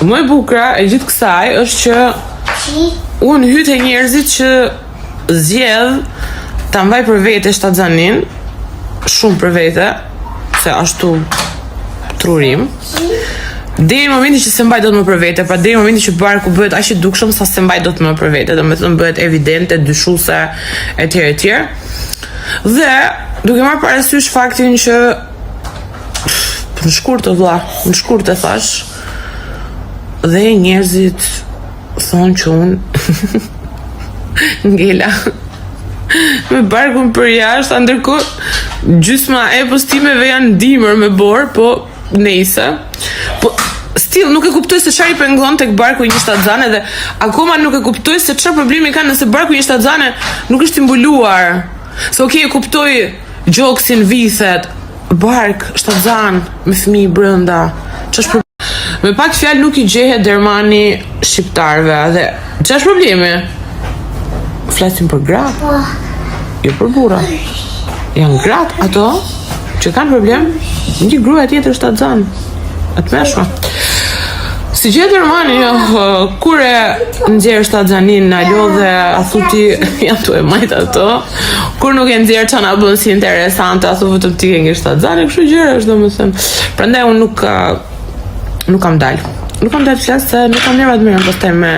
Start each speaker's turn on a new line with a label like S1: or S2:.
S1: Më e bukura e gjithë kësaj është që unë hyte njerëzit që zgjedh ta mbaj për vete shtatzanin, shumë për vete, se ashtu trurim. Deri në momentin që se mbaj dot më për vete, pra deri në momentin që barku bëhet aq i dukshëm sa se mbaj dot më për vete, domethënë bëhet evidente, dyshuese etj. Dhe duke marrë parasysh faktin që në shkurt e thash, dhe njerëzit thonë që unë ngela me barkun për jashtë, ndërkohë gjysma e postimeve janë dimër me borë, po nejse. Po still nuk e kuptoj se çfarë i pengon tek barku i një shtatzane dhe akoma nuk e kuptoj se çfarë problemi ka nëse barku i një shtatzane nuk është i mbuluar. Se okay, e kuptoj gjoksin, vithet, bark, shtatzan me fëmijë brenda. Ç'është me pak fjalë nuk i gjehet dermani shqiptarëve dhe ç'është problemi? Flasim për gratë, jo për burra. Janë gratë ato që kanë problem, një grua tjetër shtatzan. Atë meshme. Si gjetë dermani, kur e nxjerr shtatzanin në lodhe, a thuti janë tu e majtë ato. Kur nuk e nxjerr çana bën si interesante, a thu vetëm ti ke një shtatzan, kështu gjëra është domethënë. Prandaj unë nuk kam dalë. Nuk kam dalë flas se nuk kam nervat mirë pastaj me